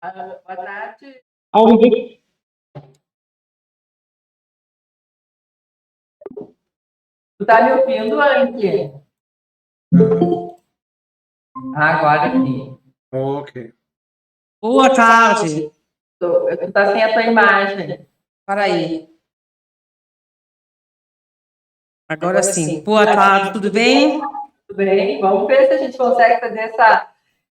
Boa tarde. Ao vivo. Tu tá me ouvindo, Anki? Agora sim. Ok. Boa tarde. Tu tá sem a tua imagem. Para aí. Agora sim. Boa tarde, tudo bem? Tudo bem? Vamos ver se a gente consegue fazer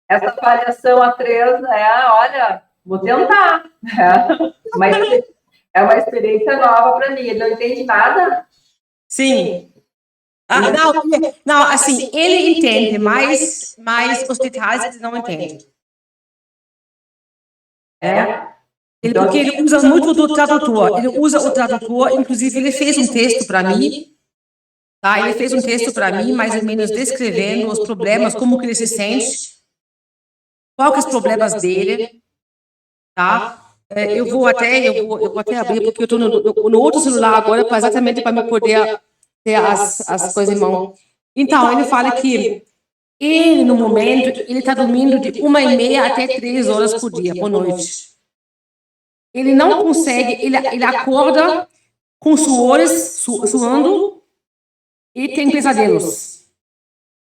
essa variação a 3, né? Olha, vou tentar. Mas é uma experiência nova para mim. Ele não entende nada? Sim. Não, assim, ele entende, mas os detalhes ele não entende. Porque ele usa muito do tradutor. Ele usa o tradutor, inclusive ele fez um texto para mim. Tá? Ele fez um texto para mim, mais ou menos descrevendo os problemas, como que ele se sente, quais que são os problemas dele, tá? Eu vou até abrir, porque eu estou no outro celular agora, exatamente para me poder ter as coisas em mão. Então, ele fala que ele, no momento, ele está dormindo de 1h30 até 3 horas por dia, por noite. Ele não consegue, ele acorda com suando, e tem pesadelos.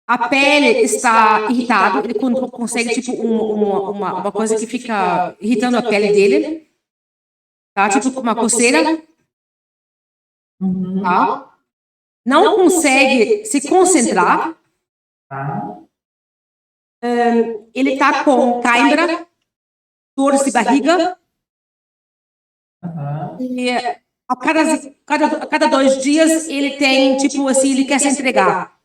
A pele está irritada, ele consegue, tipo, uma coisa que fica irritando a pele dele, tá? Tipo, uma coceira, tá? Não consegue se concentrar. Ele está com cãibra, dores de barriga, e a cada 2 dias ele tem, tipo assim, ele quer se entregar.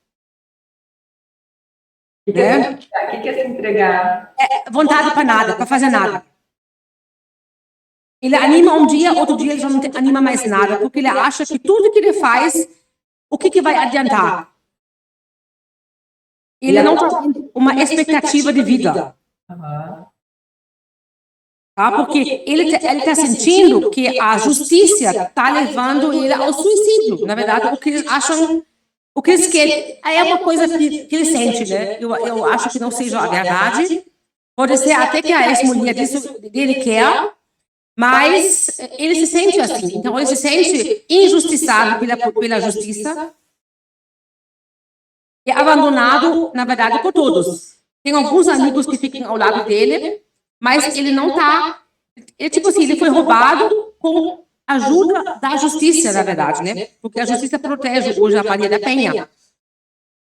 Né? O que é se entregar? Vontade para nada, para fazer nada. Ele anima um dia, outro dia ele já não anima mais nada, porque ele acha que tudo que ele faz, o que vai adiantar? Ele não está tendo uma expectativa de vida. Tá? Porque ele está sentindo que a justiça está levando ele ao suicídio. Na verdade, o que eles acham, o que eles querem, é uma coisa que ele sente, né? Eu acho que não seja a verdade. Pode ser até que a ex-mulher dele quer, mas ele se sente assim. Então, ele se sente injustiçado pela justiça e abandonado, na verdade, por todos. Tem alguns amigos que ficam ao lado dele, mas ele não está... tipo assim, ele foi roubado com a ajuda da justiça, na verdade, né? Porque a justiça protege hoje a Maria da Penha.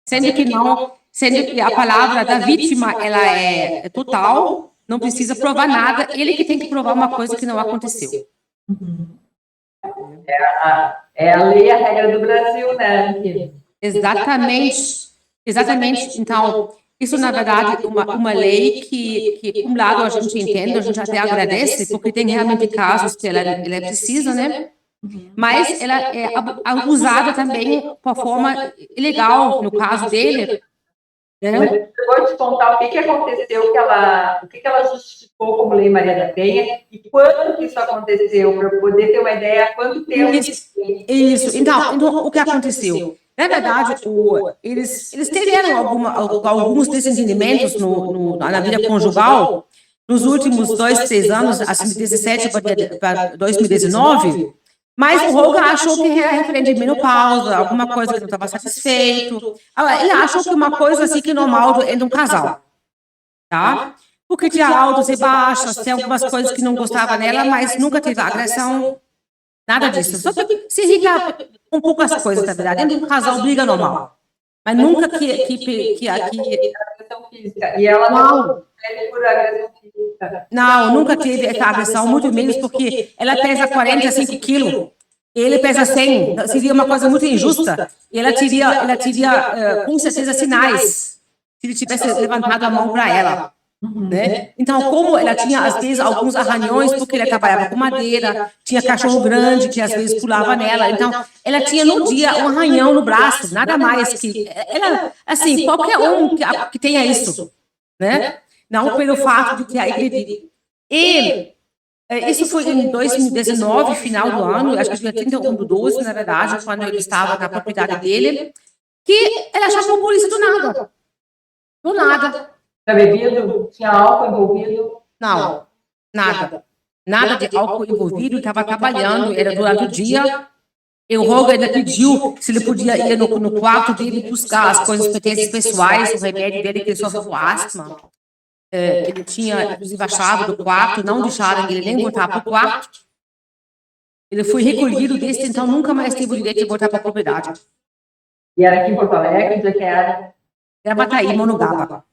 Sendo que a palavra da vítima, ela é total, não precisa provar nada, ele que tem que provar uma coisa que não aconteceu. É a lei, a regra do Brasil, né? Exatamente. Então, isso, na verdade, uma lei que, por um lado, a gente entende, a gente até agradece, porque tem realmente casos que ela é precisa, né? Mas ela é abusada também por forma ilegal, no caso dele. Mas eu vou te contar o que aconteceu, o que ela justificou como Lei Maria da Penha e quando que isso aconteceu, para eu poder ter uma ideia há quanto tempo. Isso. Então, o que aconteceu? Na verdade, eles tiveram alguns desentendimentos na vida conjugal nos últimos 2, 3 anos, assim, de 2017 para 2019, mas o Rogan achou que era referente de menopausa, alguma coisa que não estava satisfeito. Ele achou que uma coisa assim que normal entre um casal, tá? Porque tinha altos e baixos, tinha algumas coisas que não gostava nela, mas nunca teve agressão, nada disso. Só que se irrita um pouco as coisas, na verdade. Dentro de um casal briga normal. Mas nunca que agressão física. E ela não teve por agressão física. Não, nunca teve essa agressão, muito menos porque ela pesa 45 quilos. Ele pesa 100, seria uma coisa muito injusta. E ela teria com certeza sinais se ele tivesse levantado a mão para ela. Né? Então, como ela tinha, às vezes, alguns arranhões, porque ela trabalhava com madeira, tinha cachorro grande que às vezes pulava nela. Então, ela tinha no dia um arranhão no braço, nada mais que... Ela, assim, qualquer um que tenha isso, né? Não pelo fato de ter agredido. E isso foi em 2019, final do ano, acho que dia 31/12, na verdade, quando ele estava na propriedade dele, que ela chamou a polícia do nada. Do nada. Tinha bebido? Tinha álcool envolvido? Não. Nada. Nada de álcool envolvido, estava trabalhando, era durante o dia. E o Roger ainda pediu se ele podia ir no quarto dele buscar as coisas pertences pessoais, o remédio dele, que ele sofre com asma. Ele tinha, inclusive, a chave do quarto, não deixaram ele nem voltar para o quarto. Ele foi recolhido desde então, nunca mais teve o direito de voltar para a propriedade. E era aqui em Porto Alegre, onde é que era? Gravataí, Monogaba.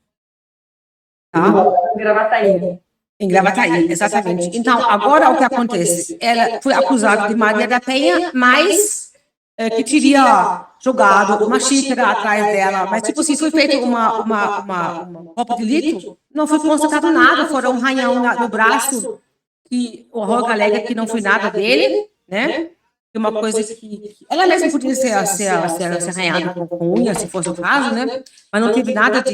Tá? Em Gravataí. Em Gravataí, exatamente. Então, agora o que acontece? Ela foi acusada de Maria da Penha, mas que teria jogado uma xícara atrás dela. Mas, tipo, se foi feito uma copo de litro, não foi constatado nada, fora um ranhão no braço, que o Roger alega que não foi nada dele, né? Uma coisa que ela mesma podia ser arranhada com unha, se fosse o caso, né? Mas não teve nada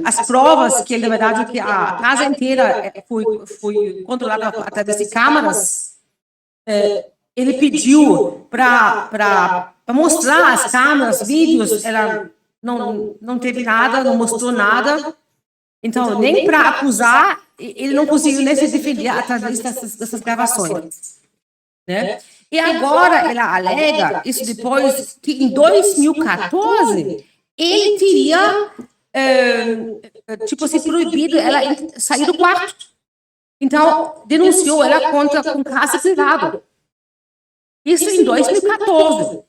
as provas que, na verdade, que a casa inteira foi controlada através de câmaras, ele pediu para mostrar as câmeras, vídeos, ela não teve nada, não mostrou nada. Então, nem para acusar, ele não conseguiu nem se defender através dessas gravações. Né? E agora ela alega, isso depois, que em 2014 ele teria tipo assim, proibido ela sair do quarto. Então, denunciou ela com caça privada. Isso em 2014.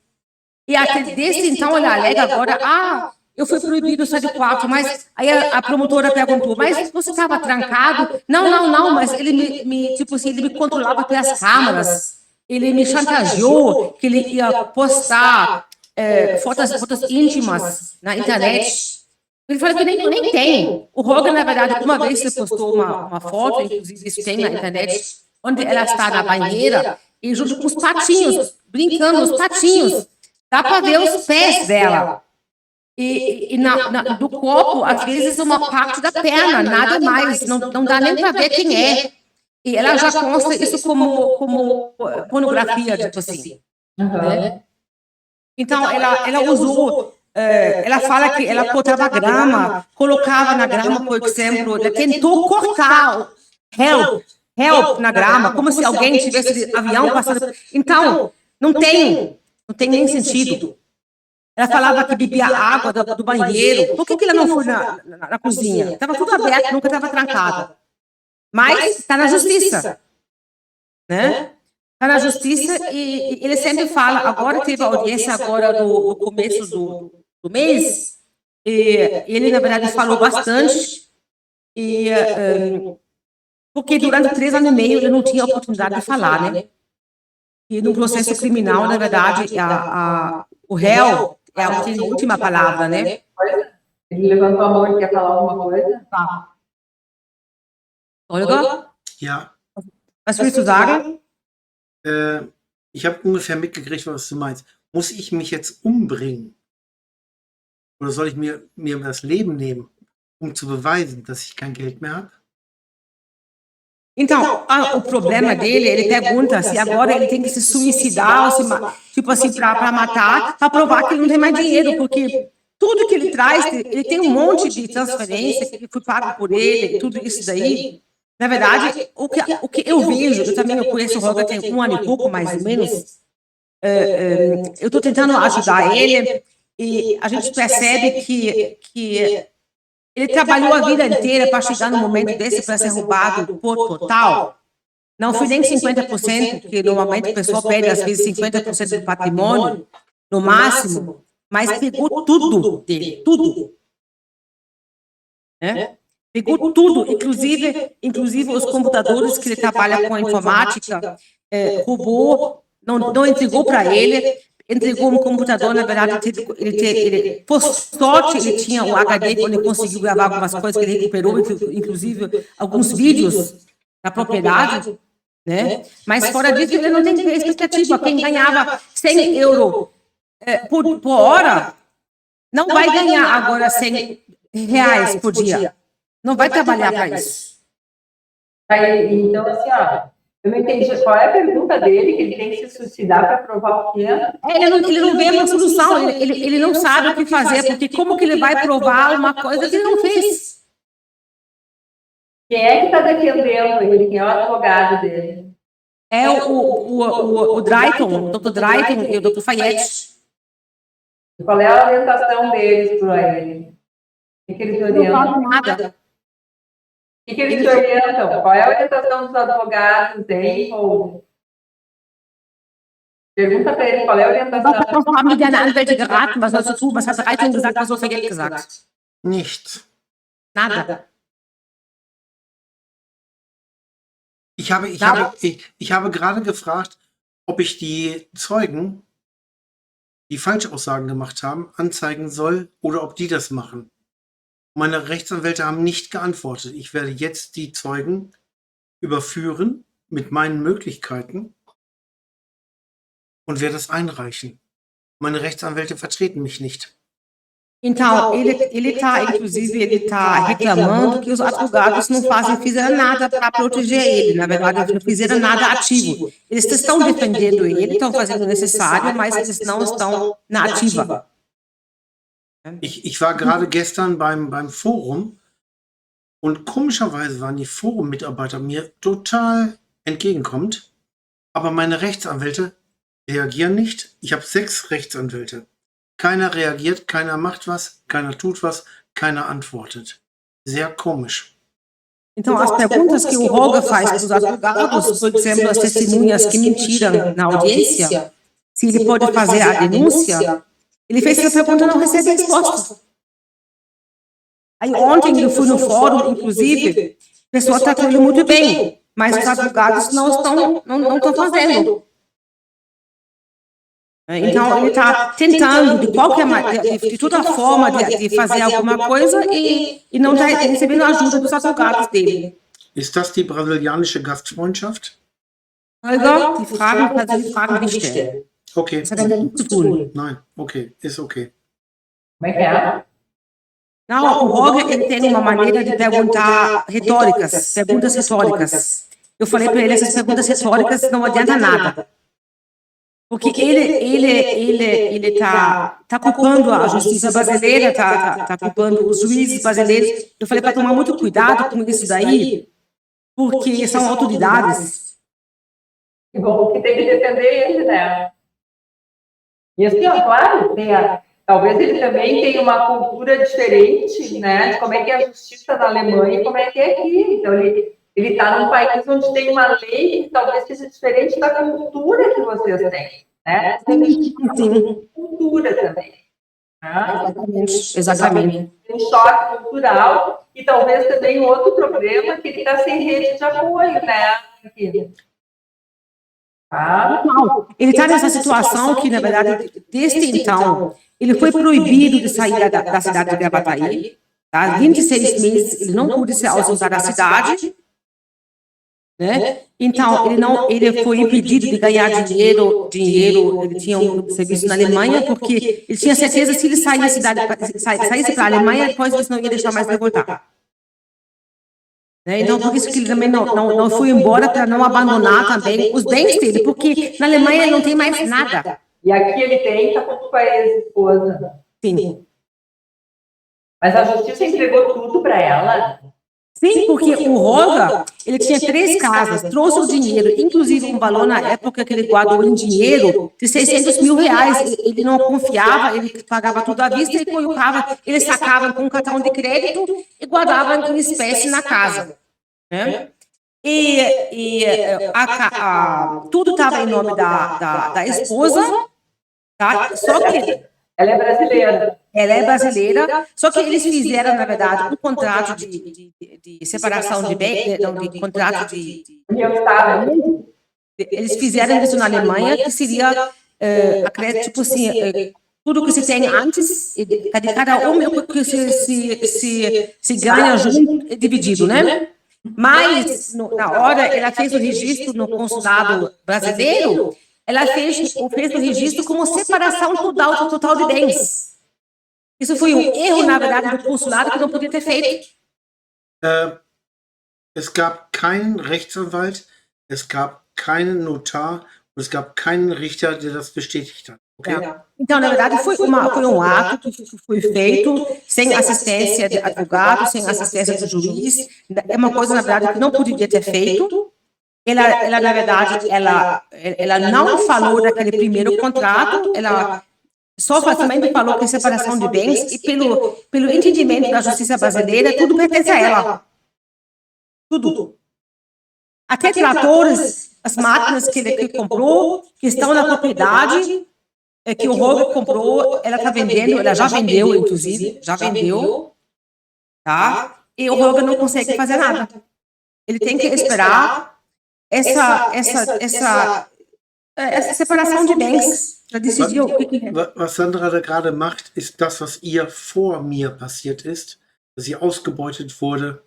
E até desde então ela alega agora, eu fui proibido sair do quarto, mas aí a promotora perguntou, mas você estava trancado? Não, mas ele tipo assim, ele me controlava pelas câmeras. Ele me chantageou que ele ia postar fotos íntimas na internet. Ele falou que nem tem. O Roger, na verdade, uma vez ele postou uma foto, inclusive isso tem na internet, onde ela está na banheira e junto com os patinhos, brincando, os patinhos. Dá para ver os pés dela. E do corpo, às vezes, uma parte da perna, nada mais. Não dá nem para ver quem é. E ela já consta isso como pornografia, tipo assim. Né? Então, ela usou... ela fala que ela cortava grama, colocava na grama, por exemplo, ela tentou cortar help na grama, como se alguém tivesse avião passando. Então, não tem nem sentido. Ela falava que bebia água do banheiro. Por que ela não foi na cozinha? Estava tudo aberto, nunca estava trancado. Mas está na justiça. Né? Está na justiça e ele sempre fala, agora teve audiência agora no começo do mês, e ele, na verdade, falou bastante, porque durante 3 anos e meio ele não tinha oportunidade de falar, né? E no processo criminal, na verdade, o réu é a última palavra, né? Ele levantou a mão e quer falar alguma coisa? Tá. Olga? Ja. Was willst du sagen? Ich habe ungefähr mitgekriegt, was du meinst. Muss ich mich jetzt umbringen? Oder soll ich mir das Leben nehmen, um zu beweisen, dass ich kein Geld mehr habe? Então, o problema dele, ele pergunta se agora ele tem que se suicidar, ou tipo assim, para matar, para provar que ele não tem mais dinheiro, porque tudo que ele traz, ele tem um monte de transferência que foi pago por ele, tudo isso daí. Na verdade, o que eu vejo, eu também conheço o Roger tem 1 ano e pouco, mais ou menos, eu estou tentando ajudar ele, e a gente percebe que ele trabalhou a vida inteira para chegar no momento desse, para ser roubado por total. Não foi nem 50%, que normalmente o pessoal pede, às vezes, 50% do patrimônio, no máximo, mas pegou tudo dele, tudo. Né? Pegou tudo, inclusive os computadores que ele trabalha com a informática, roubou, não entregou para ele, entregou um computador, na verdade, por sorte, ele tinha o HD, quando ele conseguiu gravar algumas coisas que ele recuperou, inclusive alguns vídeos da propriedade, né? Mas fora disso, ele não tem expectativa. Quem ganhava 100 euros por hora, não vai ganhar agora 100 reais por dia. Não vai trabalhar para isso. Então, assim, eu não entendi qual é a pergunta dele, que ele tem que se suicidar para provar o quê? Ele não vê uma solução, ele não sabe o que fazer, porque como que ele vai provar uma coisa que ele não fez? Quem é que está defendendo ele? Quem é o advogado dele? É o Drayton, o Dr. Drayton e o Dr. Fayette. Qual é a orientação deles para ele? O que eles Não orientam? falam nada. O que eles orientam? Qual é a orientação dos advogados, hein, Holden? Pergunta para ele qual é a orientação. Was haben die deine Anwälte geraten? Was sollst du tun? Was hat Drayton gesagt? Was hat Fayette gesagt? Nichts. Nada. Ich habe gerade gefragt, ob ich die Zeugen, die Falschaussagen gemacht haben, anzeigen soll oder ob die das machen. Meine Rechtsanwälte haben nicht geantwortet. Ich werde jetzt die Zeugen überführen mit meinen Möglichkeiten und werde es einreichen. Meine Rechtsanwälte vertreten mich nicht. Então, ele está, inclusive, ele está reclamando que os advogados não fizeram nada para proteger ele. Na verdade, eles não fizeram nada ativo. Eles estão defendendo ele, estão fazendo o necessário, mas eles não estão na ativa. Ich war gerade gestern beim Forum und komischerweise waren die Forum-Mitarbeiter mir total entgegenkommend, aber meine Rechtsanwälte reagieren nicht. Ich habe 6 Rechtsanwälte. Keiner reagiert, keiner macht was, keiner tut was, keiner antwortet. Sehr komisch. Então, as perguntas que o Roga faz para os advogados, por exemplo, as testemunhas que mentiram na audiência, se ele pode fazer a denúncia, ele fez essa pergunta e não recebe resposta. Aí ontem eu fui no fórum, inclusive, o pessoal está tratando muito bem, mas os advogados não estão fazendo. Então, ele está tentando, de qualquer maneira, de toda forma, de fazer alguma coisa e não está recebendo a ajuda dos advogados dele. Ist das die brasilianische Gastfreundschaft? Holger, die Fragen nicht stellen. Okay. Das hat damit nichts zu tun. Nein, okay, ist okay. Como é que é? Não, o Roger, ele tem uma maneira de perguntar perguntas retóricas. Eu falei para ele, essas perguntas retóricas não adiantam nada. Porque ele tá culpando a justiça brasileira, tá culpando os juízes brasileiros. Eu falei para tomar muito cuidado com isso daí, porque são autoridades. Que bom que tem que defender ele, né? E assim, ó, claro, talvez ele também tenha uma cultura diferente, né? De como é que é a justiça na Alemanha e como é que é aqui. Então, ele está num país onde tem uma lei que talvez seja diferente da cultura que vocês têm, né? Sim. Cultura também. Né? Exatamente. Tem um choque cultural e talvez também outro problema que ele está sem rede de apoio, né? Ele está nessa situação que, na verdade, desde então, ele foi proibido de sair da cidade de Gravataí. Tá? 26 meses ele não pôde se ausentar da cidade. Né? Então, ele foi impedido de ganhar dinheiro, ele tinha um serviço na Alemanha, porque ele tinha certeza que se ele saísse para a Alemanha, depois eles não iam deixar mais ele voltar. Né? Então, por isso que ele também não foi embora, para não abandonar também os bens dele, porque na Alemanha ele não tem mais nada. E aqui ele tem, está com a ex-esposa. Sim. Mas a justiça entregou tudo para ela. Sim, porque o Roga, ele tinha 3 casas, trouxe o dinheiro, inclusive um valor na época que ele guardou em dinheiro de 600 mil reais. Ele não confiava, ele pagava tudo à vista e colocava, ele sacava com um cartão de crédito e guardava em espécie na casa. Né? Tudo estava em nome da esposa, tá? Só que ela é brasileira. Ela é brasileira, só que eles fizeram, na verdade, um contrato de separação de bens, de contrato de... Eles fizeram isso na Alemanha, que seria, tipo assim, tudo que se tem antes, de cada um, que se ganha junto, dividido, né? Mas, na hora, ela fez o registro no consulado brasileiro, ela fez o registro como separação total de bens. Isso foi um erro, na verdade, do consulado que não podia ter feito. Es gab keinen Rechtsanwalt, es gab keinen Notar und es gab keinen Richter, der das bestätigt hat. Okay? Então, na verdade, foi um ato que foi feito sem assistência de advogado, sem assistência do juiz. É uma coisa, na verdade, que não poderia ter feito. Ela na verdade, ela não falou daquele primeiro contrato, ela só facilmente falou que é separação de bens e pelo entendimento da justiça brasileira, tudo pertence a ela. Tudo. Até tratores, as máquinas que ele comprou, que estão na propriedade, que o Roger comprou, ela está vendendo, ela já vendeu, inclusive, já vendeu, tá? E o Roger não consegue fazer nada. Ele tem que esperar essa separação de bens para decidir o que é. Was Sandra da gerade macht, ist das, was ihr vor mir passiert ist, dass sie ausgebeutet wurde,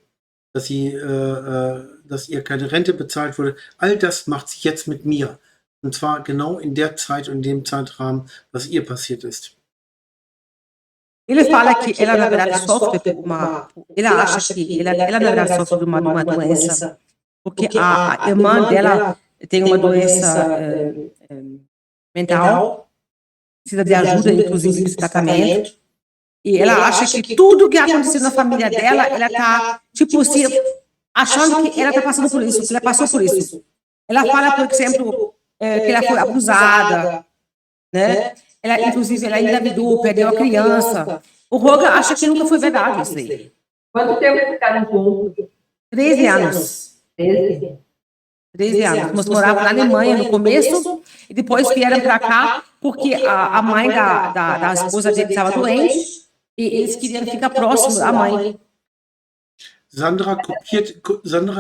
dass ihr keine Rente bezahlt wurde. All das macht sie jetzt mit mir. Und zwar genau in der Zeit und in dem Zeitrahmen, was ihr passiert ist. Ele fala que ela, na verdade, sofre por uma... Ele acha que ela na verdade, sofre de uma doença, porque a irmã dela tem uma doença mental, precisa de ajuda, inclusive, de tratamento, e ela acha que tudo que aconteceu na família dela, ela está, tipo assim, achando que ela está passando por isso, que ela passou por isso. Ela fala, por exemplo, que ela foi abusada, né? Ela, inclusive, ela engravidou, perdeu a criança. O Roger acha que nunca foi verdade isso aí. Quanto tempo ficaram juntos? 13 anos. 13 anos. Nós morávamos na Alemanha no começo e depois vieram para cá porque a mãe da esposa dele estava doente e eles queriam ficar próximos da mãe. Sandra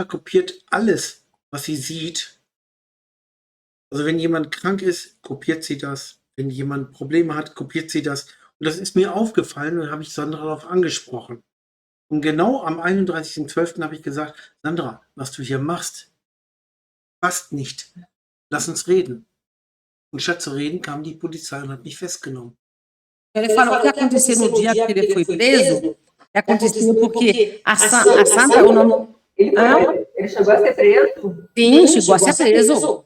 kopiert alles, was sie sieht. Also wenn jemand krank ist, kopiert sie das. Wenn jemand Probleme hat, kopiert sie das. Und das ist mir aufgefallen und habe ich Sandra darauf angesprochen. Und genau am 31.12. habe ich gesagt, Sandra, was du hier machst, passt nicht. Lass uns reden. Und statt zu reden, kam die Polizei und hat mich festgenommen. Ele falou o que aconteceu no dia que ele foi preso, aconteceu porque a Sandra, o nome... Ele chegou a ser preso? Sim, chegou a ser preso.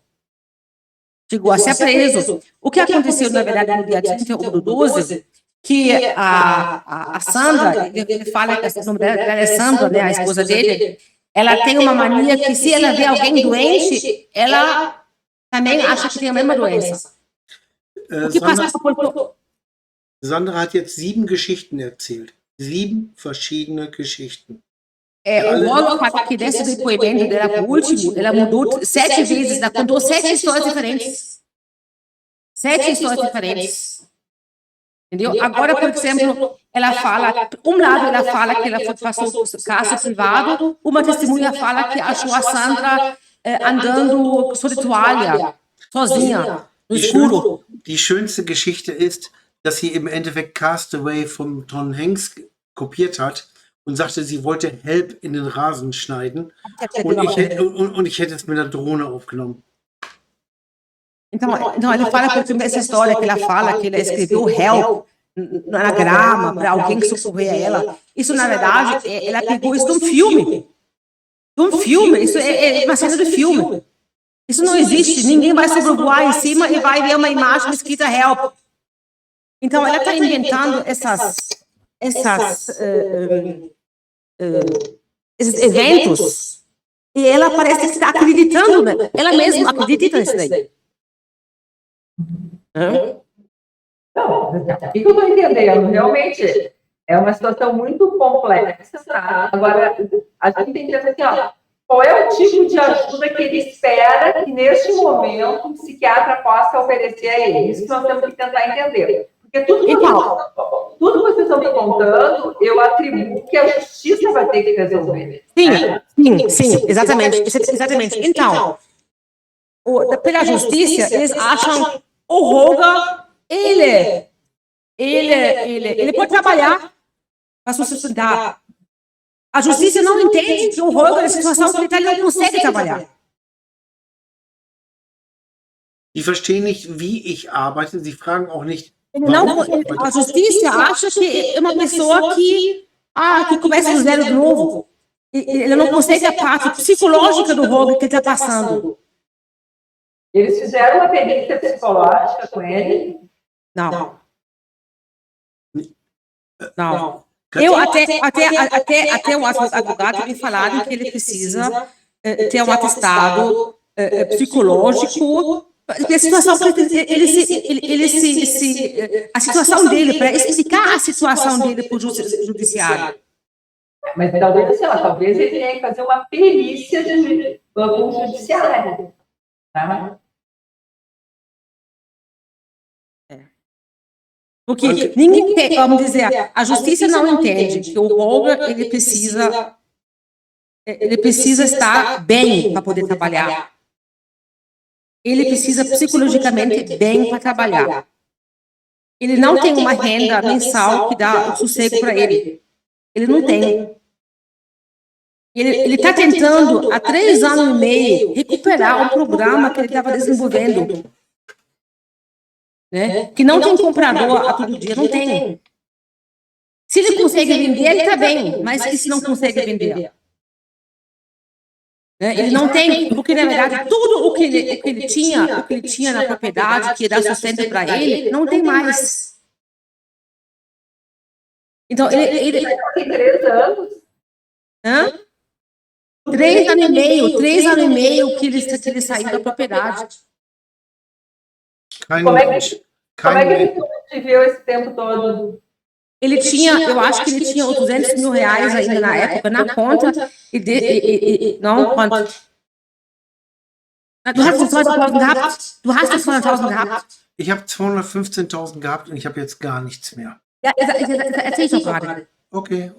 Chegou a ser preso. O que aconteceu, na verdade, no dia 31 do 12, que a Sandra, ele fala que o nome dela é Sandra, né, a esposa dele, ela tem uma mania que se ela vê alguém doente, ela também acha que tem a mesma doença. O que passa por... Sandra hat jetzt 7 Geschichten erzählt. 7 verschiedene Geschichten. O Roger fala que desse depoimento dela pro último, ela mudou 7 vezes, ela contou 7 histórias diferentes. 7 histórias diferentes. Entendeu? Agora, por exemplo, ela fala, lado ela fala que ela passou por caso privado, uma testemunha fala que achou a Sandra andando sobre toalha, sozinha, no escuro. Die schönste Geschichte ist, dass sie im Endeffekt Castaway von Tom Hanks kopiert hat und sagte, sie wollte Help in den Rasen schneiden und ich hätte es mit der Drohne aufgenommen. Então ele fala, por exemplo, essa história que ela fala, que ela escreveu Help na grama para alguém que socorrer a ela. Isso, na verdade, ela pegou isso de um filme. Isso é uma cena de filme. Isso não existe. Ninguém vai sobrevoar em cima e vai ver uma imagem escrita Help. Então, ela está inventando esses eventos e ela parece que está acreditando, né? Ela mesma acredita nisso daí. Não, o que eu estou entendendo? Realmente é uma situação muito complexa. Tá? Agora, a gente tem que pensar assim, ó, qual é o tipo de ajuda que ele espera que, neste momento, o psiquiatra possa oferecer a ele? Isso que nós temos que tentar entender. Porque tudo que vocês estão me contando, eu atribuo que a justiça vai ter que resolver. Sim, exatamente. Então, pela justiça, eles acham o Roger, ele pode trabalhar para sustentar. A justiça não entende que o Roger, na situação que ele está, ele não consegue trabalhar. Die verstehen nicht, wie ich arbeite. Sie fragen auch nicht, não, a justiça acha que é uma pessoa que começa do zero de novo. Ele não consegue a parte psicológica do Roger que ele está passando. Eles fizeram uma perícia psicológica com ele? Não. Não. Eu até o advogado me falaram que ele precisa ter um atestado psicológico, a situação a situação dele, para explicar a situação dele para o judiciário. Mas talvez, sei lá, talvez ele tenha que fazer uma perícia com o judiciário. Tá? Porque ninguém tem, vamos dizer, a justiça não entende que o Olga, ele precisa estar bem para poder trabalhar. Ele precisa psicologicamente bem para trabalhar. Ele não tem uma renda mensal que dá o sossego para ele. Ele não tem. Ele está tentando, há 3 anos e meio, recuperar um programa que ele estava desenvolvendo. Né? Que não tem comprador a todo dia, não tem. Se ele consegue vender, ele está bem, mas e se não consegue vender? Né? Ele não tem, porque na verdade tudo o que ele tinha na propriedade, que ia dar sustento para ele, não tem mais. Então, ele tem 3 anos. 3 anos e meio que ele saiu da propriedade. Como é que ele viveu esse tempo todo? Ele tinha, eu acho que ele tinha 200 mil reais ainda na época, na conta. Não, quanto? Du hast 200.000 gehabt. Du hast 200.000 gehabt. Ich habe 215.000 gehabt und ich habe jetzt gar nichts mehr. Ja, erzähl ich doch gerade. Okay.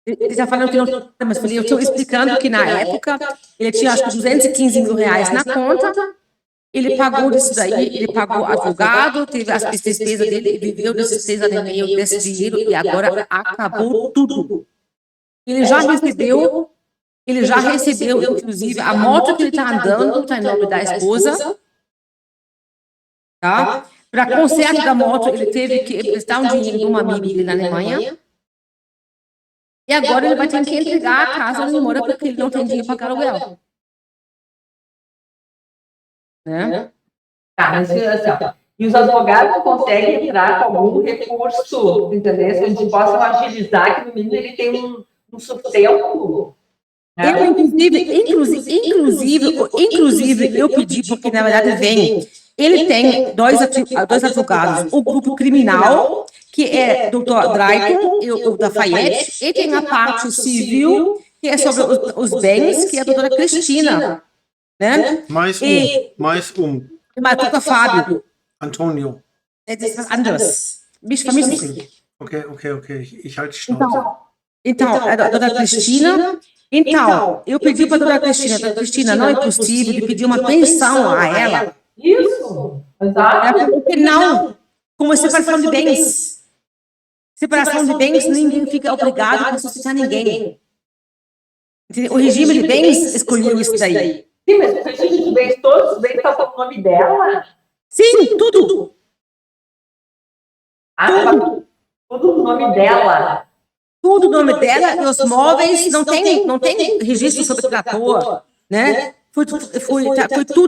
Ele está falando que não, mas eu estou explicando que na época ele tinha acho que 215 mil reais na conta. Ele pagou disso daí, ele pagou advogado, teve as despesas dele, ele viveu desses 6 anos e meio desse dinheiro e agora acabou tudo. Ele já recebeu, inclusive, a moto que ele está andando, está em nome da esposa. Tá? Para conserto da moto, ele teve que emprestar um dinheiro de uma amiga dele na Alemanha. E agora ele vai ter que entregar a casa onde ele mora porque ele não tem dinheiro para pagar aluguel. Né? Tá, mas assim, e os advogados não conseguem entrar com algum recurso, entendeu? Se a gente possa agilizar, que no mínimo ele tem um sustento. Né? Eu, inclusive, eu pedi, porque na verdade ele tem dois advogados, o grupo criminal, que é o Dr. Drayton e o da Fayette, e tem a parte civil, que é sobre os bens, que é a doutora Cristina. Né? Mais um. Dr. Fábio. Antonio. Das ist was anderes. Mich vermissen Sie. Okay. Ich halte die Schnauze. Então, a doutora Cristina. Então, eu pedi para a doutora Cristina, não é possível, de pedir uma pensão a ela. Isso, exato. Ela falou que não, como separação de bens. Separação de bens, ninguém fica obrigado a sustentar ninguém. O regime de bens escolheu isso daí. Sim, mas o regime de bens, todos os bens estão no nome dela? Sim, tudo. Tudo no nome dela. Tudo no nome dela, e os móveis não tem registro sobre o trator, né? Foi tudo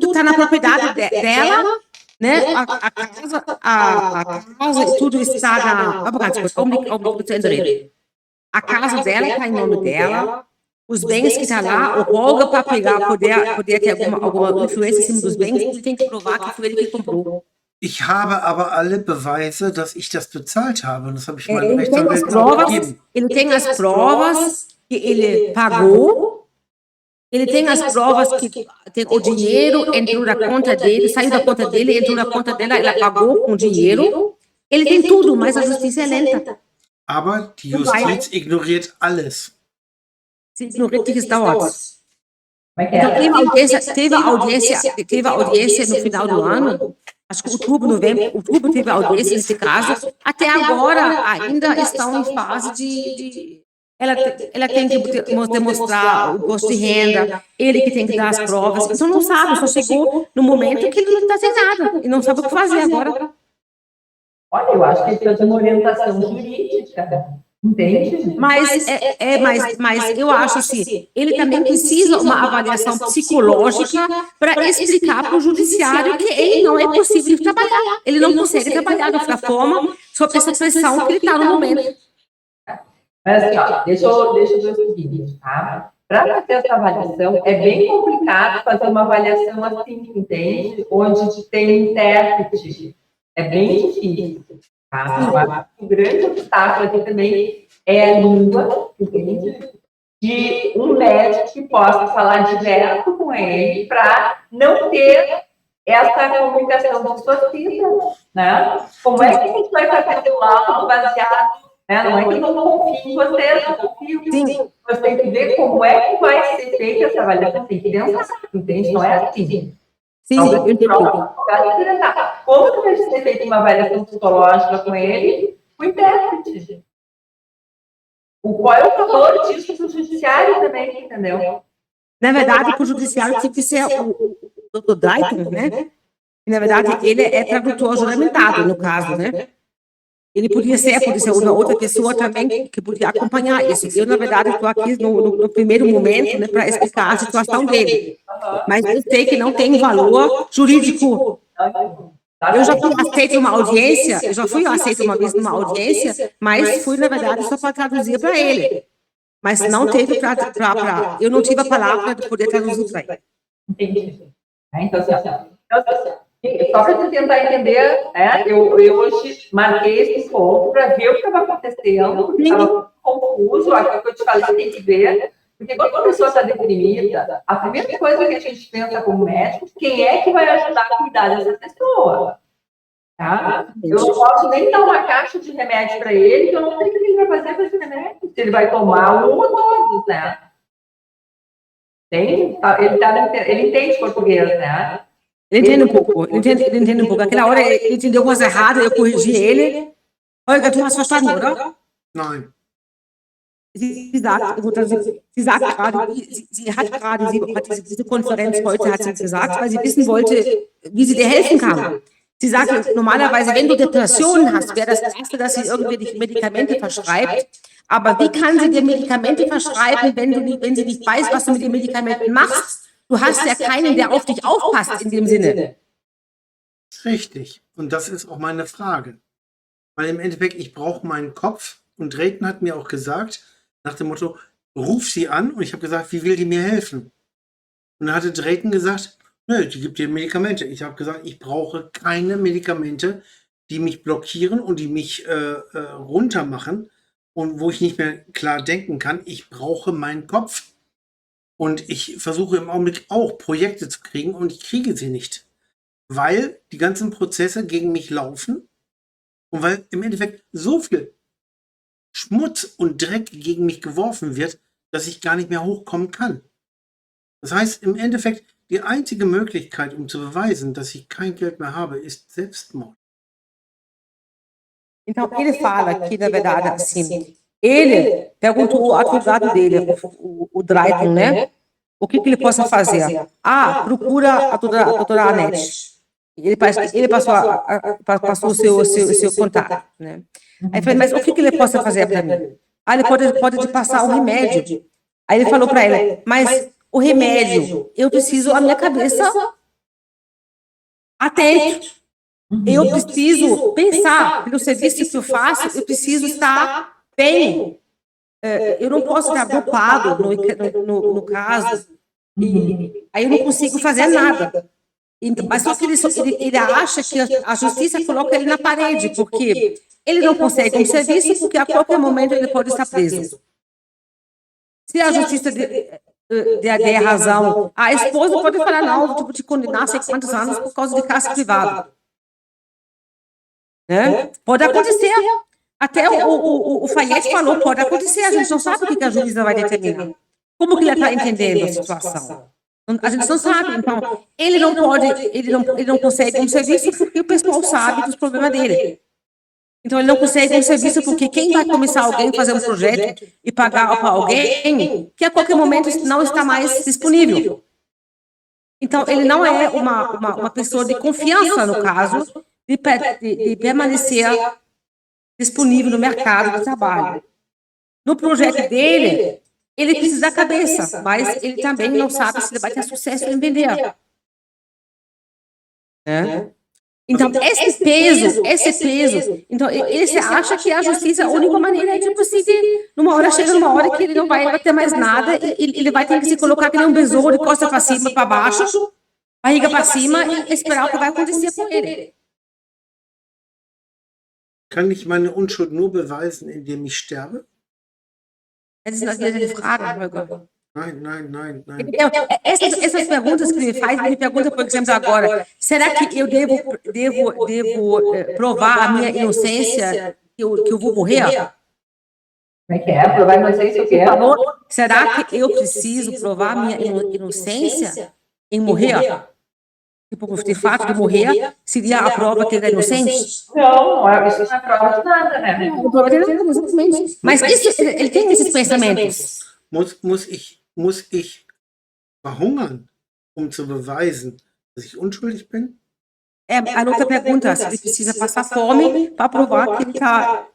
está na propriedade dela, né? A casa e tudo está na. A casa dela está em nome dela, os bens que estão lá, o Olga para pegar, poder ter alguma influência em cima dos bens, ele tem que provar que foi ele que comprou. Ich habe aber alle Beweise, dass ich das bezahlt habe. Und das habe ich meinem Rechtsanwalt gegeben. Ele tem as provas que ele pagou. Ele tem as provas que o dinheiro entrou na conta dele, saiu da conta dele, entrou na conta dela, ela pagou com dinheiro. Ele tem tudo, mas a justiça é lenta. Aber die Justiz ignoriert alles. Sie ignoriert die es dauert. Então, teve a audiência no final do ano. Acho que outubro teve a audiência nesse caso. Até agora, ainda estão em fase de... Ela tem que demonstrar o imposto de renda, ele que tem que dar as provas. Então, não sabe, só chegou no momento que ele não está sem nada. E não sabe o que fazer agora. Olha, eu acho que ele precisa de uma orientação jurídica. Entende? Mas eu acho assim, ele também precisa uma avaliação psicológica para explicar para o judiciário que ele não é possível trabalhar. Ele não consegue trabalhar da forma, sob essa pressão que ele está no momento. Mas assim, ó, deixa eu ver o seguinte, tá? Para fazer essa avaliação, é bem complicado fazer uma avaliação assim, entende? Onde tem um intérprete. É bem difícil, tá? O grande obstáculo aqui também é a língua, entende? De um médico que possa falar direto com ele para não ter essa comunicação distorcida, né? Como é que a gente vai fazer o laudo baseado, né? Não é que eu não confio em você, não confio em você. Você tem que ver como é que vai ser feita essa avaliação, tem que pensar, entende? Não é assim. Sim, eu entendi. Como que vai ser feita uma avaliação psicológica com ele? O intérprete. Qual é o valor disso para o judiciário também, entendeu? Na verdade, para o judiciário tinha que ser o Dr. Drayton, né? Na verdade, ele é tradutor juramentado, no caso, né? Ele podia ser uma outra pessoa também que podia acompanhar isso. Eu, na verdade, estou aqui no primeiro momento, né, para explicar a situação dele. Mas eu sei que não tem valor jurídico. Eu já fui aceita uma audiência, uma vez numa audiência, mas fui, na verdade, só para traduzir para ele. Mas não teve eu não tive a palavra de poder traduzir para ele. Entendi. Então, só para tentar entender, né, eu hoje marquei esse ponto para ver o que estava acontecendo, porque estava confuso, aquilo que eu te falei, tem que ver, porque quando a pessoa está deprimida, a primeira coisa que a gente pensa como médico, quem é que vai ajudar a cuidar dessa pessoa? Tá? Eu não posso nem dar uma caixa de remédio para ele, que eu não sei o que ele vai fazer com esse remédio, se ele vai tomar um ou todos, né? Ele entende português, né? Ele entende um pouco, ele entende um pouco. Aquela hora ele entendeu coisa errada, eu corrigi ele. Olha, du hast verstanden, oder? Nein. Sie hat gerade diese Konferenz heute hat sie gesagt, weil sie wissen wollte, wie sie dir helfen kann. Sie sagt, normalerweise, wenn du Depressionen hast, wäre das Erste, dass sie irgendwie Medikamente verschreibt. Aber wie kann sie dir Medikamente verschreiben, wenn sie nicht weiß, was du mit den Medikamenten machst? Du hast ja keinen, der auf dich aufpasst in dem Sinne. Richtig. Und das ist auch meine Frage. Weil im Endeffekt, ich brauche meinen Kopf. Und Drayton hat mir auch gesagt, nach dem Motto, ruf sie an. Und ich habe gesagt, wie will die mir helfen? Und dann hatte Drayton gesagt, nö, die gibt dir Medikamente. Ich habe gesagt, ich brauche keine Medikamente, die mich blockieren und die mich runtermachen und wo ich nicht mehr klar denken kann. Ich brauche meinen Kopf. Und ich versuche im Augenblick auch Projekte zu kriegen und ich kriege sie nicht. Weil die ganzen Prozesse gegen mich laufen und weil im Endeffekt so viel Schmutz und Dreck gegen mich geworfen wird, dass ich gar nicht mehr hochkommen kann. Das heißt, im Endeffekt, die einzige Möglichkeit, um zu beweisen, dass ich kein Geld mehr habe, ist Selbstmord. Então, ele fala aqui, na verdade, assim, ele perguntou ao advogado dele, o Drayton, né? O que ele possa fazer? Procura a doutora Anete. Ele passou o seu contato, né? Aí eu falei, mas o que ele possa fazer para mim? Ele pode te passar um remédio. Aí ele falou para ela, mas o remédio, eu preciso a minha cabeça atento. Eu preciso pensar, pelo serviço que eu faço, eu preciso estar bem. Eu não posso estar dopado no caso, e aí eu não consigo fazer nada. Mas só que ele acha que a justiça coloca ele na parede, porque ele não consegue um serviço, porque a qualquer momento ele pode estar preso. Se a justiça der razão, a esposa pode falar, não, vou te condenar a sei quantos anos por causa de caso privado. Né? Pode acontecer. Até o Fayette falou, pode acontecer, a gente não sabe o que a juíza vai determinar. Como que ela está entendendo a situação? A gente não sabe, então, ele não consegue um serviço porque o pessoal sabe dos problemas dele. Então, ele não consegue um serviço porque quem vai começar alguém a fazer um projeto e pagar para alguém que a qualquer momento não está mais disponível. Então, ele não é uma pessoa de confiança, no caso, de permanecer disponível no mercado de trabalho. no projeto dele, ele precisa da cabeça, mas ele também não sabe se ele vai ter sucesso em vender. Né? Então, esse peso, então, ele se acha que a justiça, a única maneira é, tipo assim, numa hora, chega numa hora que ele não vai ter mais nada, ele vai ter que se colocar que nem um besouro, de costa para cima, para baixo, barriga para cima, e esperar o que vai acontecer com ele. Kann ich meine Unschuld nur beweisen, indem ich sterbe? Essa é a frage, Holger. Nein. Então, essas perguntas que ele faz, ele pergunta, por exemplo, agora, será que eu devo provar a minha inocência, que eu vou morrer? Como é que é? Provar inocência o quê? Será que eu preciso provar a minha inocência em morrer? Tipo, de fato de morrer, seria a prova que ele é inocente? Não, isso não é prova de nada, né? Exatamente. Mas isso, ele tem esses pensamentos. Muss ich verhungern, zu beweisen, dass ich unschuldig bin? A outra pergunta, se ele precisa passar fome para provar que ele está,